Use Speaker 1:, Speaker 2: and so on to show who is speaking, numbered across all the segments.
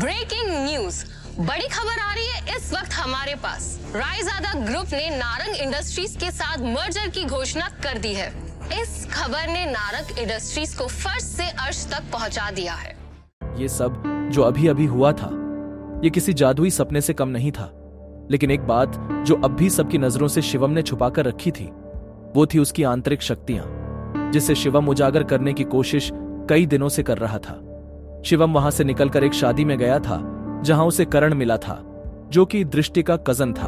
Speaker 1: Breaking news, बड़ी खबर आ रही है इस वक्त हमारे पास। रायजादा ग्रुप ने नारंग इंडस्ट्रीज के साथ मर्जर की घोषणा कर दी है। इस खबर ने नारंग इंडस्ट्रीज को फर्श से अर्श तक पहुंचा दिया है।
Speaker 2: ये सब जो अभी अभी हुआ था, ये किसी जादुई सपने से कम नहीं था। लेकिन एक बात जो अब भी सबकी नजरों से शिवम ने छुपाकर रखी थी, वो थी उसकी आंतरिक शक्तियां, जिसे शिवम उजागर करने की कोशिश कई दिनों से कर रहा था। शिवम वहां से निकलकर एक शादी में गया था, जहां उसे करण मिला था, जो कि दृष्टि का कजन था।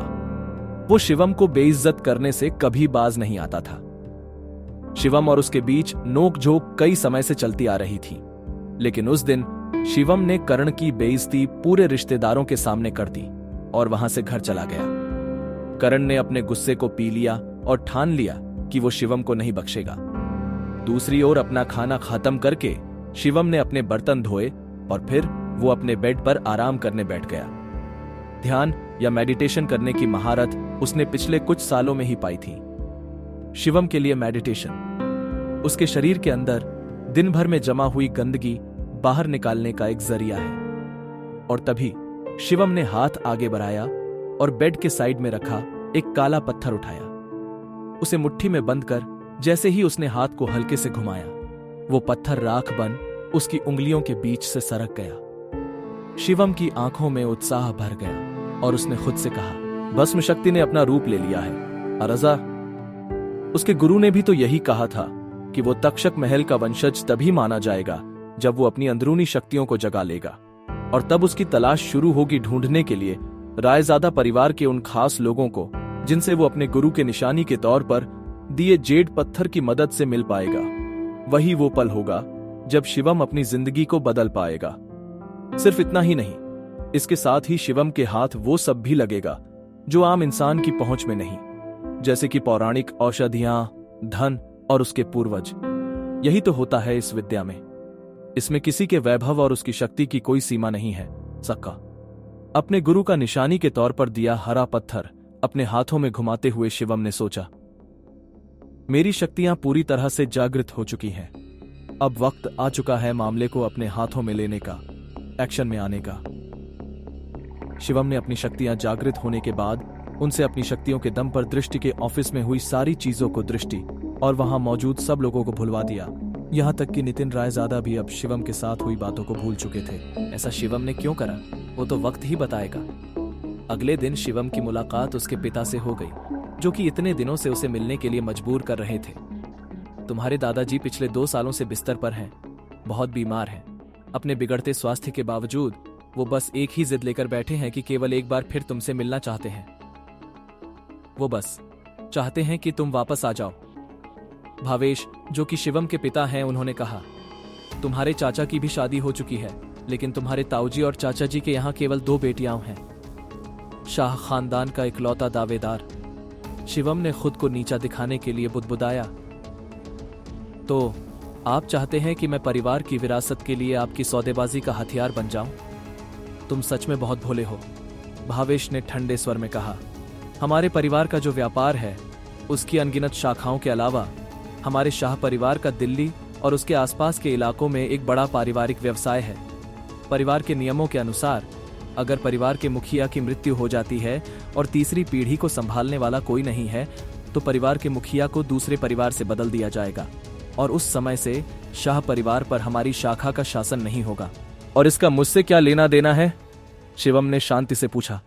Speaker 2: वो शिवम को बेइज्जत करने से कभी बाज नहीं आता था। शिवम और उसके बीच नोक-झोंक कई समय से चलती आ रही थी, लेकिन उस दिन शिवम ने करण की बेइज्जती पूरे रिश्तेदारों के सामने कर दी और वहां से घर चला गया। करण ने अपने गुस्से को पी लिया और ठान लिया कि वो शिवम को नहीं बख्शेगा। दूसरी ओर अपना खाना खत्म करके शिवम ने अपने बर्तन धोए और फिर वो अपने बेड पर आराम करने बैठ गया। ध्यान या मेडिटेशन करने की महारत उसने पिछले कुछ सालों में ही पाई थी। शिवम के लिए मेडिटेशन उसके शरीर के अंदर दिन भर में जमा हुई गंदगी बाहर निकालने का एक जरिया है। और तभी शिवम ने हाथ आगे बढ़ाया और बेड के साइड में रखा एक काला पत्थर उठाया। उसे मुट्ठी में बंद कर जैसे ही उसने हाथ को हल्के से घुमाया, वो पत्थर राख बन उसकी उंगलियों के बीच से सरक गया। शिवम की आंखों में उत्साह भर गया और उसने खुद से कहा, भस्म शक्ति ने अपना रूप ले लिया है। अरजा, उसके गुरु ने भी तो यही कहा था कि वो तक्षक महल का वंशज तभी माना जाएगा जब वो अपनी अंदरूनी शक्तियों को जगा लेगा, और तब उसकी तलाश शुरू होगी ढूंढने के लिए रायजादा परिवार के उन खास लोगों को जिनसे वो अपने गुरु के निशानी के तौर पर दिए जेड पत्थर की मदद से मिल पाएगा। वही वो पल होगा जब शिवम अपनी जिंदगी को बदल पाएगा। सिर्फ इतना ही नहीं, इसके साथ ही शिवम के हाथ वो सब भी लगेगा जो आम इंसान की पहुंच में नहीं, जैसे कि पौराणिक औषधियां, धन और उसके पूर्वज। यही तो होता है इस विद्या में। इसमें किसी के वैभव और उसकी शक्ति की कोई सीमा नहीं है। सक्का अपने गुरु का निशानी के तौर पर दिया हरा पत्थर अपने हाथों में घुमाते हुए शिवम ने सोचा, मेरी शक्तियां पूरी तरह से जागृत हो चुकी हैं। अब वक्त आ चुका है मामले को अपने हाथों में लेने का, एक्शन में आने का। शिवम ने अपनी शक्तियां जागृत होने के बाद उनसे अपनी शक्तियों के दम पर दृष्टि के ऑफिस में हुई सारी चीजों को दृष्टि और वहां मौजूद सब लोगों को भुलवा दिया। यहां तक कि नितिन रायजादा भी अब शिवम के साथ हुई बातों को भूल चुके थे। ऐसा शिवम ने क्यों करा, वो तो वक्त ही बताएगा। अगले दिन शिवम की मुलाकात उसके पिता से हो गई, जो कि इतने दिनों से उसे मिलने के लिए मजबूर कर रहे थे। तुम्हारे दादाजी पिछले 2 सालों से बिस्तर पर हैं, बहुत बीमार हैं। अपने बिगड़ते स्वास्थ्य के बावजूद वो बस एक ही जिद लेकर बैठे हैं कि केवल एक बार फिर तुमसे मिलना चाहते हैं। वो बस चाहते हैं कि तुम वापस आ जाओ। भावेश, जो कि शिवम के पिता हैं, उन्होंने कहा, तुम्हारे चाचा की भी शादी हो चुकी है, लेकिन तुम्हारे ताऊजी और चाचा जी के यहाँ केवल 2 बेटियां हैं। शाह खानदान का इकलौता दावेदार। शिवम ने खुद को नीचा दिखाने के लिए बुदबुदाया, तो आप चाहते हैं कि मैं परिवार की विरासत के लिए आपकी सौदेबाजी का हथियार बन जाऊं? तुम सच में बहुत भोले हो, भावेश ने ठंडे स्वर में कहा। हमारे परिवार का जो व्यापार है, उसकी अनगिनत शाखाओं के अलावा हमारे शाह परिवार का दिल्ली और उसके आसपास के इलाकों में एक बड़ा पारिवारिक व्यवसाय है। परिवार के नियमों के अनुसार अगर परिवार के मुखिया की मृत्यु हो जाती है और तीसरी पीढ़ी को संभालने वाला कोई नहीं है, तो परिवार के मुखिया को दूसरे परिवार से बदल दिया जाएगा और उस समय से शाह परिवार पर हमारी शाखा का शासन नहीं होगा। और इसका मुझसे क्या लेना देना है? शिवम ने शांति से पूछा।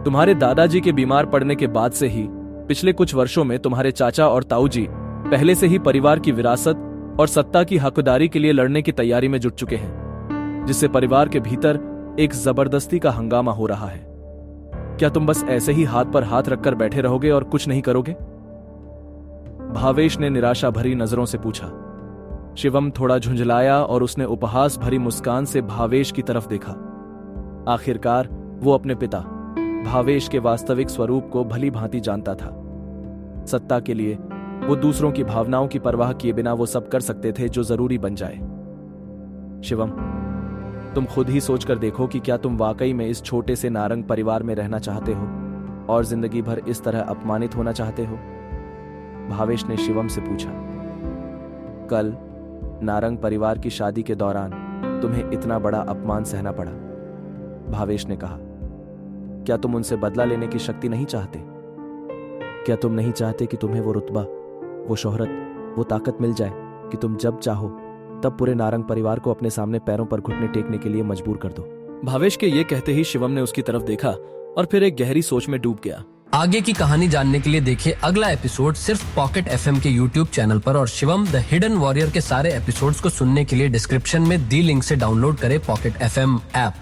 Speaker 2: तुम्हारे दादाजी के बीमार पड़ने के बाद से ही पिछले कुछ वर्षों में तुम्हारे चाचा और ताऊजी पहले से ही परिवार की विरासत और सत्ता की हकदारी के लिए लड़ने की तैयारी में जुट चुके हैं, जिससे परिवार के भीतर एक जबरदस्ती का हंगामा हो रहा है। क्या तुम बस ऐसे ही हाथ पर हाथ रखकर बैठे रहोगे और कुछ नहीं करोगे? भावेश ने निराशा भरी नजरों से पूछा। शिवम थोड़ा झुंझलाया और उसने उपहास भरी मुस्कान से भावेश की तरफ देखा। आखिरकार वो अपने पिता भावेश के वास्तविक स्वरूप को भली भांति जानता था। सत्ता के लिए वो दूसरों की भावनाओं की परवाह किए बिना वो सब कर सकते थे जो जरूरी बन जाए। शिवम, तुम खुद ही सोचकर देखो कि क्या तुम वाकई में इस छोटे से नारंग परिवार में रहना चाहते हो और जिंदगी भर इस तरह अपमानित होना चाहते हो? भावेश ने शिवम से पूछा। कल नारंग परिवार की शादी के दौरान तुम्हें इतना बड़ा अपमान सहना पड़ा। भावेश ने कहा। क्या तुम उनसे बदला लेने की शक्ति नहीं चाहते? क्या तुम नहीं चाहते कि तुम्हें वो रुतबा, वो शोहरत, वो ताकत मिल जाए कि तुम जब चाहो तब पूरे नारंग परिवार को अपने सामने पैरों पर घुटने टेकने के लिए मजबूर कर दो? भावेश के ये कहते ही शिवम ने उसकी तरफ देखा और फिर एक गहरी सोच में डूब गया।
Speaker 3: आगे की कहानी जानने के लिए देखिए अगला एपिसोड सिर्फ पॉकेट एफएम के YouTube चैनल पर, और शिवम द हिडन वॉरियर के सारे एपिसोड्स को सुनने के लिए डिस्क्रिप्शन में दी लिंक से डाउनलोड करें पॉकेट एफएम ऐप।